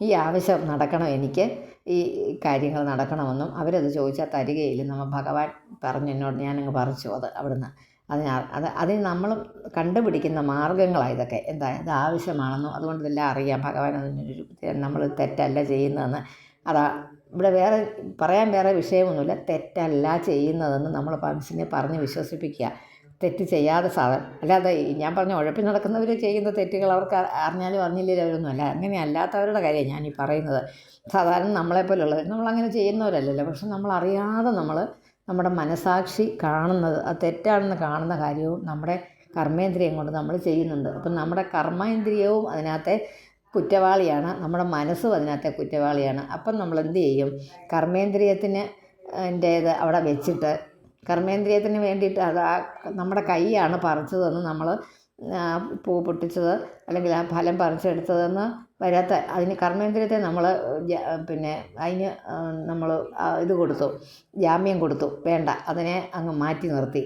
S1: ഈ ആവശ്യം നടക്കണം, എനിക്ക് ഈ കാര്യങ്ങൾ നടക്കണമെന്നും അവരത് ചോദിച്ചാൽ തരികയില്ല. ഭഗവാൻ പറഞ്ഞു എന്നോട്, ഞാനങ്ങ് പറിച്ചു അത് അവിടുന്ന്. അതിന് നമ്മൾ കണ്ടുപിടിക്കുന്ന മാർഗ്ഗങ്ങളാണ് ഇതൊക്കെ. ഇത് ആവശ്യമാണെന്നും അതുകൊണ്ട് ഇതെല്ലാം അറിയാം ഭഗവാൻ അതിനൊരു നമ്മൾ തെറ്റല്ല ചെയ്യുന്നതെന്ന്. ഇവിടെ പറയാൻ വേറെ വിഷയമൊന്നുമില്ല. തെറ്റല്ല ചെയ്യുന്നതെന്ന് നമ്മൾ മനസ്സിനെ പറഞ്ഞ് വിശ്വസിപ്പിക്കുക. തെറ്റ് ചെയ്യാതെ അല്ലാതെ ഞാൻ പറഞ്ഞ ഉഴപ്പി നടക്കുന്നവർ ചെയ്യുന്ന തെറ്റുകൾ അവർക്ക് അറിഞ്ഞാലും അറിഞ്ഞില്ലെങ്കിലും അവരൊന്നുമല്ല. അങ്ങനെ അല്ലാത്തവരുടെ കാര്യമാണ് ഞാനീ പറയുന്നത്. സാധാരണ നമ്മളെപ്പോലുള്ളവർ നമ്മളങ്ങനെ ചെയ്യുന്നവരല്ലല്ലോ. പക്ഷെ നമ്മളറിയാതെ നമ്മുടെ മനസാക്ഷി കാണുന്നത് അത് തെറ്റാണെന്ന് കാണുന്ന കാര്യവും നമ്മുടെ കർമ്മേന്ദ്രിയം കൊണ്ട് നമ്മൾ ചെയ്യുന്നുണ്ട്. അപ്പം നമ്മുടെ കർമ്മേന്ദ്രിയവും അതിനകത്തെ കുറ്റവാളിയാണ്, നമ്മുടെ മനസ്സും അതിനകത്തെ കുറ്റവാളിയാണ്. അപ്പം നമ്മൾ എന്ത് ചെയ്യും? കർമ്മേന്ദ്രിയത്തിന് അവിടെ വെച്ചിട്ട് കർമ്മേന്ദ്രിയത്തിന് വേണ്ടിയിട്ട് നമ്മുടെ കൈയാണ് പറിച്ചതെന്ന് നമ്മൾ പൂ പൊട്ടിച്ചത് അല്ലെങ്കിൽ ആ ഫലം പറിച്ചെടുത്തതെന്ന് അതിന് കർമ്മേന്ദ്രിയത്തെ നമ്മൾ അതിന് നമ്മൾ ഇത് കൊടുത്തു, ജാമ്യം കൊടുത്തു. വേണ്ട, അതിനെ അങ്ങ് മാറ്റി നിർത്തി.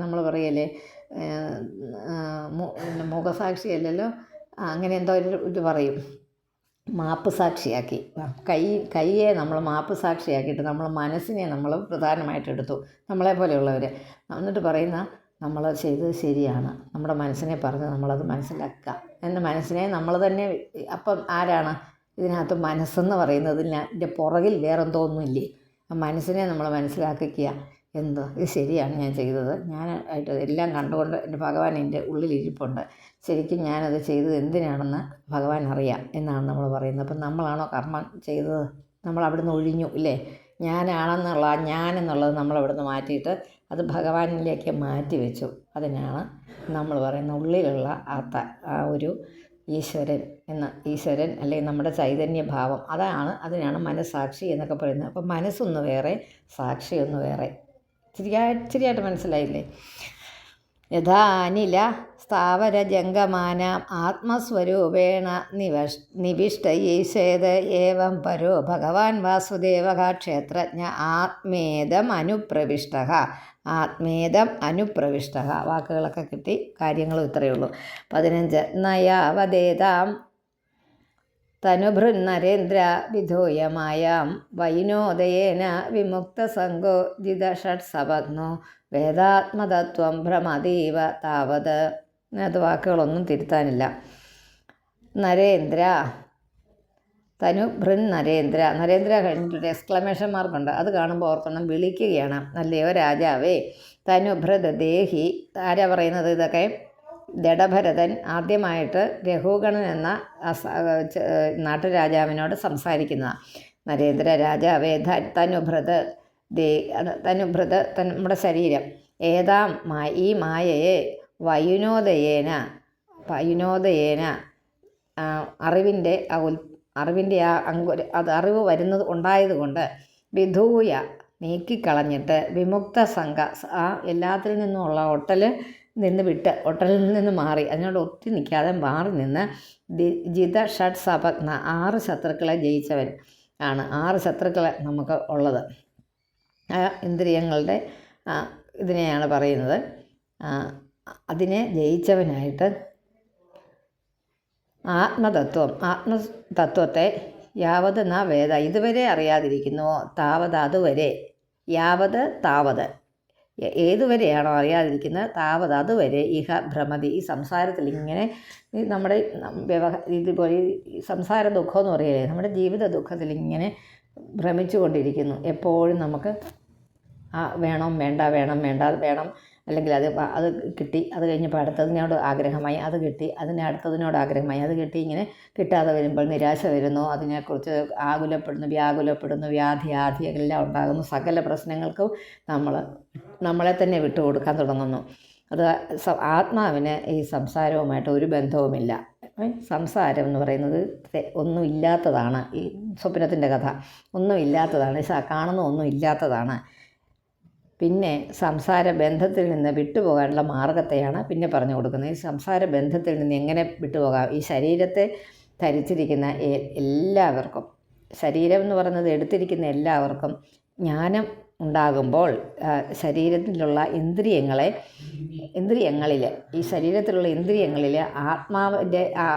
S1: നമ്മൾ പറയല്ലേ മൂകസാക്ഷിയല്ലല്ലോ, അങ്ങനെ എന്തോ ഒരു ഇത് പറയും, മാപ്പ് സാക്ഷിയാക്കി. കൈയെ നമ്മൾ മാപ്പ് സാക്ഷിയാക്കിയിട്ട് നമ്മൾ മനസ്സിനെ നമ്മൾ പ്രധാനമായിട്ട് എടുത്തു, നമ്മളെ പോലെയുള്ളവർ. എന്നിട്ട് പറയുന്ന നമ്മൾ ചെയ്തത് ശരിയാണ്, നമ്മുടെ മനസ്സിനെ പറഞ്ഞ് നമ്മളത് മനസ്സിലാക്കുക. എൻ്റെ മനസ്സിനെ നമ്മൾ തന്നെ. അപ്പം ആരാണ് ഇതിനകത്ത് മനസ്സെന്ന് പറയുന്നതിൻ്റെ പുറകിൽ വേറെന്തോ ഒന്നുമില്ലേ? ആ മനസ്സിനെ നമ്മൾ മനസ്സിലാക്കിക്കുക. എന്തോ ഇത് ശരിയാണ് ഞാൻ ചെയ്തത്, ഞാനായിട്ട് എല്ലാം കണ്ടുകൊണ്ട് എൻ്റെ ഭഗവാൻ എൻ്റെ ഉള്ളിലിരിപ്പുണ്ട്, ശരിക്കും ഞാനത് ചെയ്തത് എന്തിനാണെന്ന് ഭഗവാൻ അറിയാം എന്നാണ് നമ്മൾ പറയുന്നത്. അപ്പം നമ്മളാണോ കർമ്മം ചെയ്തത്? നമ്മൾ അവിടുന്ന് ഒഴിഞ്ഞു ഇല്ലേ? ഞാനാണെന്നുള്ള ഞാനെന്നുള്ളത് നമ്മളവിടുന്ന് മാറ്റിയിട്ട് അത് ഭഗവാനിലേക്ക് മാറ്റി വെച്ചു. അതിനാണ് നമ്മൾ പറയുന്ന ഉള്ളിലുള്ള ആ ഒരു ഈശ്വരൻ ഈശ്വരൻ അല്ലെങ്കിൽ നമ്മുടെ ചൈതന്യഭാവം, അതിനാണ് മനസ്സാക്ഷി എന്നൊക്കെ പറയുന്നത്. അപ്പം മനസ്സൊന്ന് വേറെ, സാക്ഷി ഒന്ന് വേറെ. ശരിയായിട്ട് മനസ്സിലായില്ലേ? യഥാ അനില സ്ഥാവര ജംഗമാനാം ആത്മസ്വരൂപേണ നിവിഷ്ടയേശേത് ഏവം പരോ ഭഗവാൻ വാസുദേവ ക്ഷേത്രജ്ഞ ആത്മേദം അനുപ്രവിഷ്ട. വാക്കുകളൊക്കെ കിട്ടി, കാര്യങ്ങളും ഇത്രയേ ഉള്ളൂ. 15 നയാവദേതാം തനുഭൃന്നരേന്ദ്ര വിധൂയമായാം വൈനോദയേന വിമുക്തസംഗോ ജിതഷട്സപഗ്നോ വേദാത്മതത്വം ഭ്രമതീവ താവത്. അത് വാക്കുകളൊന്നും തിരുത്താനില്ല. നരേന്ദ്ര, നരേന്ദ്ര കഴിഞ്ഞിട്ടൊരു എക്സ്ക്ലമേഷൻ മാർക്കുണ്ട്. അത് കാണുമ്പോൾ ഓർക്കണം, വിളിക്കുകയാണ്. അല്ലയോ രാജാവേ, തനുഭൃത് ദേഹി. ആരാ പറയുന്നത് ഇതൊക്കെ? ജഡഭരതൻ ആദ്യമായിട്ട് രഘുഗണൻ എന്ന നാട്ടുരാജാവിനോട് സംസാരിക്കുന്നതാണ്. നരേന്ദ്ര രാജാവേ, തനുഭൃത് നമ്മുടെ ശരീരം, ഏതാം ഈ മായയെ വൈനോദയേന അറിവിൻ്റെ അറിവ് വരുന്നത് ഉണ്ടായതുകൊണ്ട് വിധൂയ നീക്കിക്കളഞ്ഞിട്ട് വിമുക്ത സംഘ എല്ലാത്തിൽ നിന്നുമുള്ള ഒട്ടലിൽ നിന്ന് മാറി, അതിനോട് ഒത്തി നിൽക്കാതെ മാറി നിന്ന് ജിത ഷഡ് സപഗ്ന 6 ശത്രുക്കളെ ജയിച്ചവൻ ആണ്. 6 ശത്രുക്കളെ നമുക്ക് ഉള്ളത്. ഇന്ദ്രിയങ്ങളുടെ ഇതിനെയാണ് പറയുന്നത്. അതിനെ ജയിച്ചവനായിട്ട് ആത്മതത്വത്തെ യാവത് ന വേദ ഇതുവരെ അറിയാതിരിക്കുന്നുവോ താവത് അതുവരെ, യാവത് താവത് ഏതുവരെയാണോ അറിയാതിരിക്കുന്നത്, താവത് അതുവരെ ഇഹ ഭ്രമതി ഈ സംസാരത്തിൽ ഇങ്ങനെ നമ്മുടെ ഇതുപോലെ സംസാര ദുഃഖം എന്ന് പറയലേ, നമ്മുടെ ജീവിത ദുഃഖത്തിൽ ഇങ്ങനെ ഭ്രമിച്ചു കൊണ്ടിരിക്കുന്നു. എപ്പോഴും നമുക്ക് വേണം വേണ്ട വേണം അല്ലെങ്കിൽ അത് കിട്ടി, അത് കഴിഞ്ഞപ്പോൾ അടുത്തതിനോട് ആഗ്രഹമായി, അത് കിട്ടി, അടുത്തതിനോട് ആഗ്രഹമായി, അത് കിട്ടി. ഇങ്ങനെ കിട്ടാതെ വരുമ്പോൾ നിരാശ വരുന്നു, അതിനെക്കുറിച്ച് വ്യാകുലപ്പെടുന്നു, വ്യാധി എല്ലാം ഉണ്ടാകുന്നു. സകല പ്രശ്നങ്ങൾക്കും നമ്മളെ തന്നെ വിട്ടുകൊടുക്കാൻ തുടങ്ങുന്നു. അത് ആത്മാവിന് ഈ സംസാരവുമായിട്ട് ഒരു ബന്ധവുമില്ല. സംസാരം എന്ന് പറയുന്നത് ഒന്നുമില്ലാത്തതാണ്. ഈ സ്വപ്നത്തിൻ്റെ കഥ ഒന്നുമില്ലാത്തതാണ്, കാണുന്ന ഒന്നും ഇല്ലാത്തതാണ്. പിന്നെ സംസാര ബന്ധത്തിൽ നിന്ന് വിട്ടുപോകാനുള്ള മാർഗത്തെയാണ് പിന്നെ പറഞ്ഞു കൊടുക്കുന്നത്. ഈ സംസാര ബന്ധത്തിൽ നിന്ന് എങ്ങനെ വിട്ടുപോകാം? ഈ ശരീരത്തെ ധരിച്ചിരിക്കുന്ന എല്ലാവർക്കും, ശരീരം എന്ന് പറയുന്നത് എടുത്തിരിക്കുന്ന എല്ലാവർക്കും ജ്ഞാനം ഉണ്ടാകുമ്പോൾ ശരീരത്തിലുള്ള ഇന്ദ്രിയങ്ങളിൽ ഈ ശരീരത്തിലുള്ള ഇന്ദ്രിയങ്ങളിൽ ആത്മാവിൻ്റെ ആ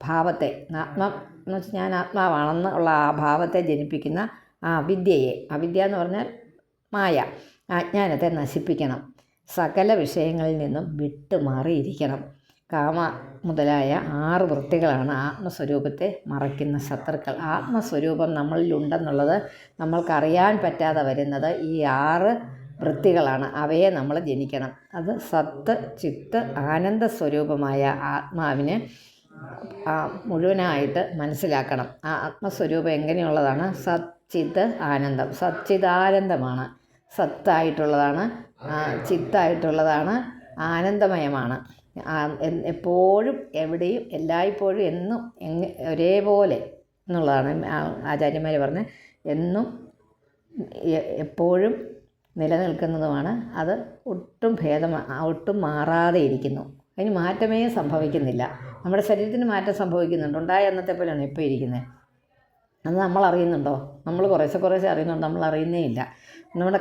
S1: ഭാവത്തെ, ആത്മ എന്ന് വെച്ചാൽ ഞാൻ ആത്മാവാണെന്നുള്ള ആ ഭാവത്തെ ജനിപ്പിക്കുന്ന ആ അവിദ്യ എന്ന് പറഞ്ഞാൽ മായ, അജ്ഞാനത്തെ നശിപ്പിക്കണം. സകല വിഷയങ്ങളിൽ നിന്നും വിട്ടുമാറിയിരിക്കണം. കാമ മുതലായ 6 വൃത്തികളാണ് ആത്മസ്വരൂപത്തെ മറയ്ക്കുന്ന ശത്രുക്കൾ. ആത്മസ്വരൂപം നമ്മളിലുണ്ടെന്നുള്ളത് നമ്മൾക്കറിയാൻ പറ്റാതെ വരുന്നത് ഈ 6 വൃത്തികളാണ്. അവയെ നമ്മൾ ജനിക്കണം. അത് സത്ത് ചിത്ത് ആനന്ദ സ്വരൂപമായ ആത്മാവിനെ മുഴുവനായിട്ട് മനസ്സിലാക്കണം. ആ ആത്മസ്വരൂപം എങ്ങനെയുള്ളതാണ്? സച്ചിത് ആനന്ദം. സച്ചിദാനന്ദമാണ്, സത്തായിട്ടുള്ളതാണ്, ചിത്തായിട്ടുള്ളതാണ്, ആനന്ദമയമാണ്. എപ്പോഴും എവിടെയും എല്ലായ്പ്പോഴും എന്നും ഒരേപോലെ എന്നുള്ളതാണ് ആചാര്യന്മാർ പറഞ്ഞ്. എന്നും എപ്പോഴും നിലനിൽക്കുന്നതുമാണ്. അത് ഒട്ടും മാറാതെ ഇരിക്കുന്നു. അതിന് മാറ്റമേ സംഭവിക്കുന്നില്ല. നമ്മുടെ ശരീരത്തിന് മാറ്റം സംഭവിക്കുന്നുണ്ട്. ഉണ്ടായ അന്നത്തെ പോലെയാണ് ഇപ്പോൾ ഇരിക്കുന്നത്. അത് നമ്മൾ അറിയുന്നുണ്ടോ? നമ്മൾ കുറേശ്ശെ അറിയുന്നുണ്ട്, നമ്മൾ അറിയുന്നേ ഇല്ല. നമ്മളെ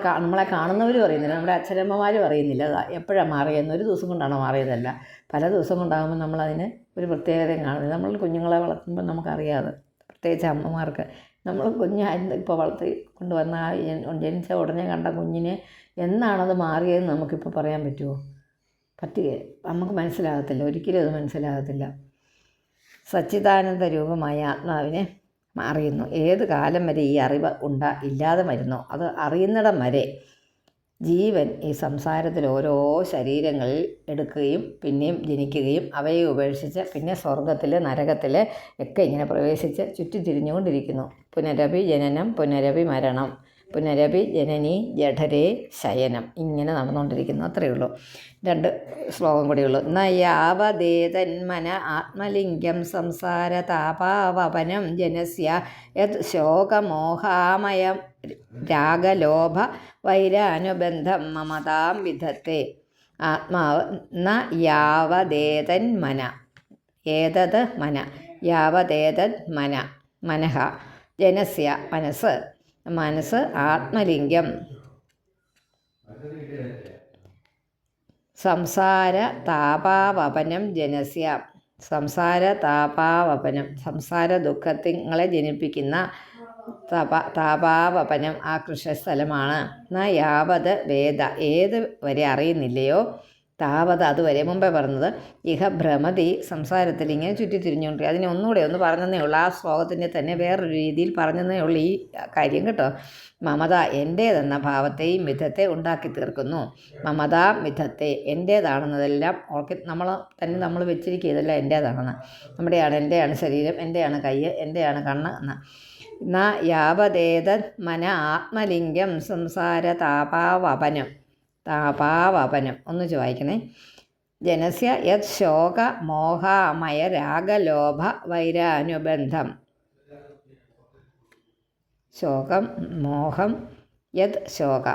S1: കാണുന്നവരും അറിയുന്നില്ല, നമ്മുടെ അച്ഛനമ്മമാരും അറിയുന്നില്ല. അത് എപ്പോഴാണ് മാറിയെന്ന്, ഒരു ദിവസം കൊണ്ടാണോ മാറിയതല്ല, പല ദിവസം കൊണ്ടാകുമ്പോൾ നമ്മളതിന് ഒരു പ്രത്യേകതയും കാണുന്നില്ല. നമ്മൾ കുഞ്ഞുങ്ങളെ വളർത്തുമ്പോൾ നമുക്കറിയാതെ, പ്രത്യേകിച്ച് അമ്മമാർക്ക്, നമ്മൾ ഇപ്പോൾ വളർത്തി കൊണ്ടുവന്ന ജനിച്ച ഉടനെ കണ്ട കുഞ്ഞിനെ എന്നാണത് മാറിയതെന്ന് നമുക്കിപ്പോൾ പറയാൻ പറ്റുമോ? നമുക്ക് മനസ്സിലാകത്തില്ല, ഒരിക്കലും അത് മനസ്സിലാകത്തില്ല. സച്ചിദാനന്ദ രൂപമായ ആത്മാവിനെ അറിയുന്നു. ഏത് കാലം വരെ ഈ അറിവ് ഇല്ലാതെ വരുന്നോ, അത് അറിയുന്നിടം വരെ ജീവൻ ഈ സംസാരത്തിൽ ഓരോ ശരീരങ്ങളിൽ എടുക്കുകയും പിന്നെയും ജനിക്കുകയും അവയെ ഉപേക്ഷിച്ച് പിന്നെ സ്വർഗത്തിൽ നരകത്തിൽ ഒക്കെ ഇങ്ങനെ പ്രവേശിച്ച് ചുറ്റിത്തിരിഞ്ഞുകൊണ്ടിരിക്കുന്നു. പുനരഭി ജനനം, പുനരഭി മരണം, പുനരഭി ജനനി ജഠരേ ശയനം, ഇങ്ങനെ നടന്നുകൊണ്ടിരിക്കുന്നു. അത്രയേ ഉള്ളൂ. 2 ശ്ലോകം കൂടിയുള്ളൂ. നയാവദേതന്മന ആത്മലിംഗം സംസാര താപാവപനം ജനസ്യ യത് ശോകമോഹാമയം രാഗലോഭ വൈരാനുബന്ധം മമതാം വിധത്തെ. ആത്മാവ് ന യാവദേതന്മന, ഏതത് മന, യാവദേതത് മനഃ, ജനസ്യ മനസ്സ് ആത്മലിംഗം സംസാര താപാവപനം ജനസ്യ, സംസാര താപാവപനം, സംസാര ദുഃഖത്തിങ്ങളെ ജനിപ്പിക്കുന്ന താപാവപനം ആ കൃഷസ്ഥലമാണ്. യാവത് വേദ, ഏത് വരെ അറിയുന്നില്ലയോ, താവത് അതുവരെ, മുമ്പേ പറഞ്ഞത്, ഇഹ ഭ്രമതി, സംസാരത്തിൽ ഇങ്ങനെ ചുറ്റിത്തിരിഞ്ഞുകൊണ്ട്. അതിനെ ഒന്നുകൂടെ ഒന്ന് പറഞ്ഞതേ ഉള്ളൂ, ആ ശ്ലോകത്തിൻ്റെ തന്നെ വേറൊരു രീതിയിൽ പറഞ്ഞതേ ഉള്ളൂ ഈ കാര്യം കേട്ടോ. മമത, എൻ്റേതെന്ന ഭാവത്തെയും മിഥത്തെ ഉണ്ടാക്കി തീർക്കുന്നു. മമത മിഥത്തെ, എൻ്റേതാണെന്നതെല്ലാം നമ്മൾ വെച്ചിരിക്കുക, ഇതെല്ലാം എൻ്റേതാണെന്ന്. എൻ്റെയാണ് ശരീരം, എൻ്റെയാണ് കൈ, എൻ്റെയാണ് കണ്ണ് എന്ന്. യാവദേതത് മന ആത്മലിംഗം സംസാര താപാവപനം, ഒന്നിച്ച് വായിക്കണേ. ജനസ്യ യത് ശോക മോഹാമയ രാഗലോഭ വൈരാനുബന്ധം, ശോകം മോഹം, യത് ശോക,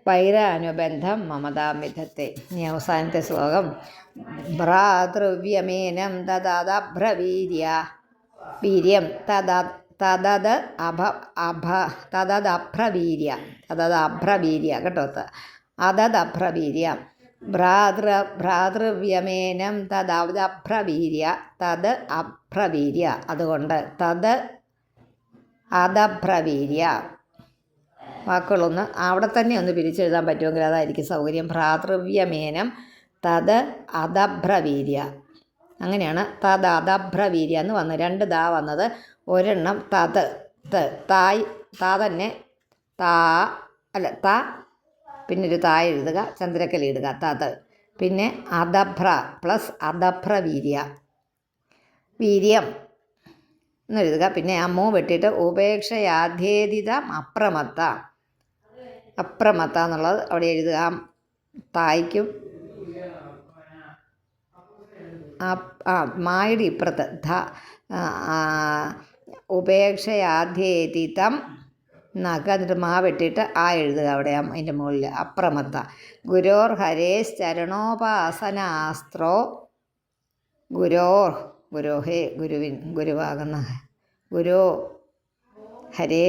S1: വൈരാനുബന്ധം മമതാമിഥത്തെ. ഇനി അവസാനത്തെ ശ്ലോകം. ഭ്രാതൃവ്യമേനം തദബ്രവീര്യ വീര്യം തദബ്രവീര്യ കേട്ടോ, അതദബ്രവീര്യ. ഭ്രാതൃവ്യമേനം തദബ്രവീര്യ അബ്രവീര്യ, അതുകൊണ്ട് അതബ്രവീര്യ. വാക്കുകളൊന്ന് അവിടെ തന്നെ ഒന്ന് പിരിച്ചെഴുതാൻ പറ്റുമെങ്കിൽ അതായിരിക്കും സൗകര്യം. ഭ്രാതൃവ്യമേനം അതബ്രവീര്യ, അങ്ങനെയാണ്. അതബ്രവീര്യ എന്ന് വന്ന് 2 ദാ വന്നത്, ഒരെണ്ണം തായ് തന്നെ, പിന്നൊരു തായ് എഴുതുക, ചന്ദ്രക്കല ഇടുക, പിന്നെ അതഭ്ര പ്ലസ് അതഭ്രവീര്യ, വീര്യം എന്നെഴുതുക. പിന്നെ അമ്മോ വെട്ടിയിട്ട് ഉപേക്ഷയാധ്യേദിതം അപ്രമത്ത എന്നുള്ളത് അവിടെ എഴുതുക. തായ്ക്കും മായുടെ ഇപ്പുറത്ത് ഉപേക്ഷയാധ്യേദിതം എന്നിട്ട് മാ വെട്ടിയിട്ട് ആ എഴുതുക അവിടെ അതിൻ്റെ മുകളിൽ, അപ്രമത്ത. ഗുരോർ ഹരേസ് ചരണോപാസനാസ്ത്രോ, ഗുരോഹേ ഗുരുവാകുന്ന ഗുരോ ഹരേ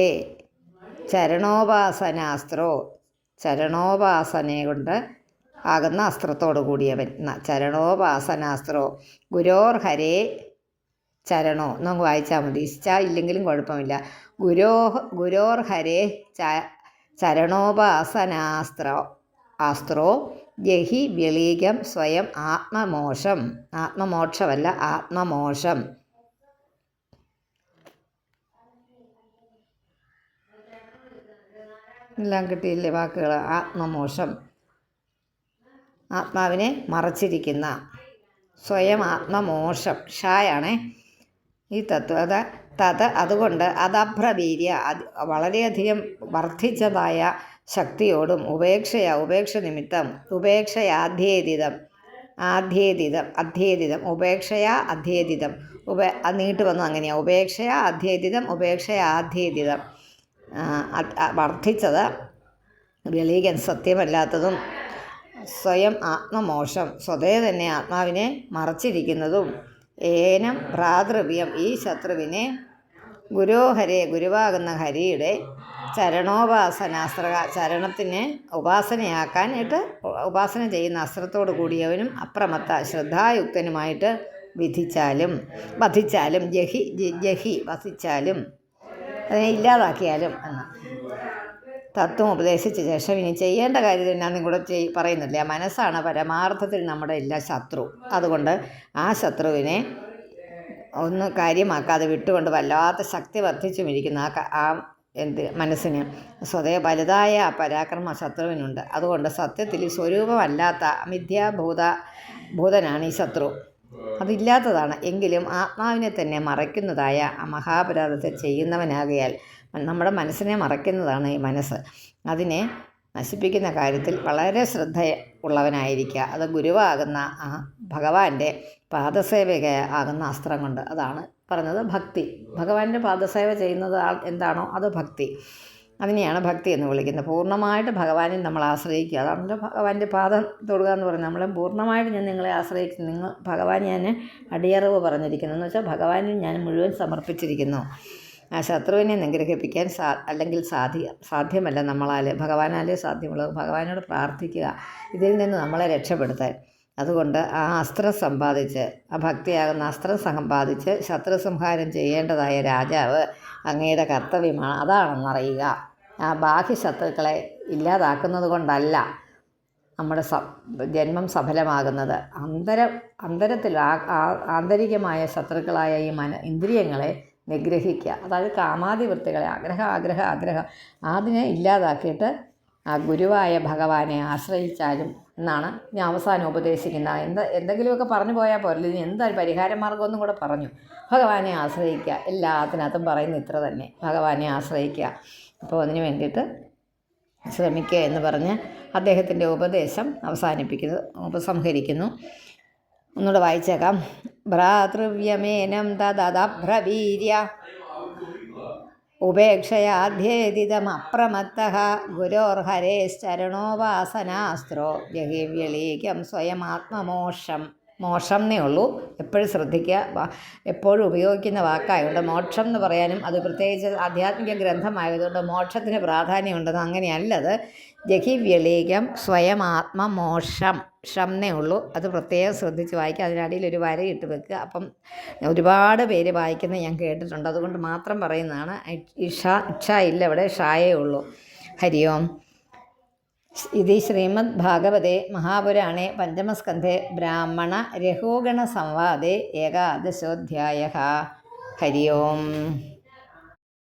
S1: ചരണോപാസനാസ്ത്രോ, ചരണോപാസനയെ കൊണ്ട് ആകുന്ന അസ്ത്രത്തോടു കൂടിയവൻ. ചരണോപാസനാസ്ത്രോ ഗുരോർ ഹരേ ചരണോ നമുക്ക് വായിച്ചാൽ മതി, ഇല്ലെങ്കിലും കുഴപ്പമില്ല. ഗുരോർ ഹരേ ചരണോപാസനാസ്ത്രോ ജഹി വ്യളീകം സ്വയം ആത്മമോക്ഷമല്ല ആത്മമോഷം. എല്ലാം കിട്ടിയില്ലേ വാക്കുകൾ? ആത്മമോഷം, ആത്മാവിനെ മറച്ചിരിക്കുന്ന, സ്വയം ആത്മമോഷം, ഷായാണേ ഈ തത്വത. അതുകൊണ്ട് അതഭ്രവീര്യ, വളരെയധികം വർദ്ധിച്ചതായ ശക്തിയോടും ഉപേക്ഷ നിമിത്തം, അധ്യേദിതം ഉപേക്ഷയാ അധ്യേദിതം, നീട്ട് വന്നു അങ്ങനെയാണ്. ഉപേക്ഷയാ അധ്യേദിതം വർദ്ധിച്ചത്, വെളീകൻ സത്യമല്ലാത്തതും സ്വയം ആത്മമോഷം, സ്വതേ തന്നെ ആത്മാവിനെ മറച്ചിരിക്കുന്നതും, ഏനം ഭ്രാതൃവ്യം, ഈ ശത്രുവിനെ ഗുരോഹരെ, ഗുരുവാകുന്ന ഹരിയുടെ ചരണോപാസനാസ്ത്ര, ചരണത്തിനെ ഉപാസനയാക്കാനായിട്ട് ഉപാസന ചെയ്യുന്ന അസ്ത്രത്തോടു കൂടിയവനും അപ്രമത്ത ശ്രദ്ധായുക്തനുമായിട്ട് വധിച്ചാലും ജഹി വധിച്ചാലും, അതിനെ ഇല്ലാതാക്കിയാലും എന്ന് തത്വം ഉപദേശിച്ച ശേഷം ഇനി ചെയ്യേണ്ട കാര്യം എന്നാന്നും കൂടെ പറയുന്നില്ല. മനസ്സാണ് പരമാർത്ഥത്തിൽ നമ്മുടെ എല്ലാ ശത്രു. അതുകൊണ്ട് ആ ശത്രുവിനെ ഒന്ന് കാര്യമാക്കാതെ വിട്ടുകൊണ്ട് വല്ലാത്ത ശക്തി വർദ്ധിച്ചുമിരിക്കുന്ന ആ മനസ്സിന് സ്വതേ വലുതായ പരാക്രമ ശത്രുവിനുണ്ട്. അതുകൊണ്ട് സത്യത്തിൽ സ്വരൂപമല്ലാത്ത ഭൂതനാണ് ഈ ശത്രു. അതില്ലാത്തതാണ്. എങ്കിലും ആത്മാവിനെ തന്നെ മറയ്ക്കുന്നതായ മഹാപരാധത്തെ ചെയ്യുന്നവനാകയാൽ നമ്മുടെ മനസ്സിനെ മറയ്ക്കുന്നതാണ് ഈ മനസ്സ്. അതിനെ നശിപ്പിക്കുന്ന കാര്യത്തിൽ വളരെ ശ്രദ്ധ ഉള്ളവനായിരിക്കുക. അത് ഗുരുവാകുന്ന ആ ഭഗവാന്റെ പാദസേവക ആകുന്ന അസ്ത്രം കൊണ്ട്. അതാണ് പറഞ്ഞത് ഭക്തി. ഭഗവാന്റെ പാദസേവ ചെയ്യുന്നത് എന്താണോ അത് ഭക്തി. അതിനെയാണ് ഭക്തി എന്ന് വിളിക്കുന്നത്. പൂർണ്ണമായിട്ട് ഭഗവാനിൽ നമ്മൾ ആശ്രയിക്കുക. അതാണല്ലോ ഭഗവാന്റെ പാദം തൊടുക എന്ന് പറയുന്നത്. നമ്മൾ പൂർണ്ണമായിട്ട് ഞാൻ നിങ്ങളെ ആശ്രയിക്കുന്നു, ഭഗവാൻ ഞാൻ അടിയറവ് പറഞ്ഞിരിക്കുന്നു എന്ന് വെച്ചാൽ ഭഗവാനിൽ ഞാൻ മുഴുവൻ സമർപ്പിച്ചിരിക്കുന്നു. ആ ശത്രുവിനെ നിഗ്രഹിപ്പിക്കാൻ അല്ലെങ്കിൽ സാധ്യമല്ല നമ്മളാൽ, ഭഗവാനാലേ സാധ്യമുള്ളൂ. ഭഗവാനോട് പ്രാർത്ഥിക്കുക ഇതിൽ നിന്ന് നമ്മളെ രക്ഷപ്പെടുത്താൻ. അതുകൊണ്ട് ആ അസ്ത്രം സമ്പാദിച്ച്, ആ ഭക്തിയാകുന്ന അസ്ത്രം സമ്പാദിച്ച് ശത്രു സംഹാരം ചെയ്യേണ്ടതായ രാജാവ് അങ്ങയുടെ കർത്തവ്യമാണ്. അതാണെന്നറിയുക. ആ ബാഹ്യ ശത്രുക്കളെ ഇല്ലാതാക്കുന്നത് കൊണ്ടല്ല നമ്മുടെ ജന്മം സഫലമാകുന്നത്. അന്തരത്തിൽ ആന്തരികമായ ശത്രുക്കളായ ഈ ഇന്ദ്രിയങ്ങളെ നിഗ്രഹിക്കുക. അതായത് കാമാതിവൃത്തികളെ, ആഗ്രഹം അതിനെ ഇല്ലാതാക്കിയിട്ട് ആ ഗുരുവായ ഭഗവാനെ ആശ്രയിച്ചാലും എന്നാണ് ഞാൻ അവസാനം ഉപദേശിക്കുന്നത്. എന്തെങ്കിലുമൊക്കെ പറഞ്ഞു പോയാൽ പോരല്ലോ, ഇനി എന്തായാലും പരിഹാര മാർഗ്ഗമൊന്നും കൂടെ പറഞ്ഞു. ഭഗവാനെ ആശ്രയിക്കുക. എല്ലാത്തിനകത്തും പറയുന്ന ഇത്ര തന്നെ, ഭഗവാനെ ആശ്രയിക്കുക. അപ്പോൾ അതിന് വേണ്ടിയിട്ട് ശ്രമിക്കുക എന്ന് പറഞ്ഞ് അദ്ദേഹത്തിൻ്റെ ഉപദേശം ഉപസംഹരിക്കുന്നു. ഒന്നുകൂടെ വായിച്ചേക്കാം. ഭ്രാതൃവ്യമേനം തദബ്രവീര്യ ഉപേക്ഷയാധ്യേതിതമപ്രമത്തഃ ഗുരോർഹരേശ്ചരണോപാസനാസ്ത്രോ ജഹിവ്യളീകം സ്വയമാത്മമോക്ഷം. മോക്ഷം എന്നേ ഉള്ളൂ, എപ്പോഴും ശ്രദ്ധിക്കുക. എപ്പോഴും ഉപയോഗിക്കുന്ന വാക്കായതുകൊണ്ട് മോക്ഷം എന്ന് പറയാനും, അത് പ്രത്യേകിച്ച് ആധ്യാത്മിക ഗ്രന്ഥമായതുകൊണ്ട് മോക്ഷത്തിന് പ്രാധാന്യമുണ്ടെന്ന് അങ്ങനെയല്ലത്. ജഹിവ്യളീകം സ്വയമാത്മമോക്ഷം ഷംന്നേ ഉള്ളൂ. അത് പ്രത്യേകം ശ്രദ്ധിച്ച് വായിക്കുക. അതിനടിയിൽ ഒരു വരയിട്ട് വെക്കുക. അപ്പം ഒരുപാട് പേര് വായിക്കുന്നത് ഞാൻ കേട്ടിട്ടുണ്ട്, അതുകൊണ്ട് മാത്രം പറയുന്നതാണ്. ഇഷ ഇല്ല, ഇവിടെ ഷായേ ഉള്ളൂ. ഹരി ഓം. ഇത് ശ്രീമദ് ഭാഗവതേ മഹാപുരാണേ പഞ്ചമസ്കന്ധേ ബ്രാഹ്മണ രഘോഗണ സംവാദേ ഏകാദശോധ്യായഃ. ഹരി ഓം.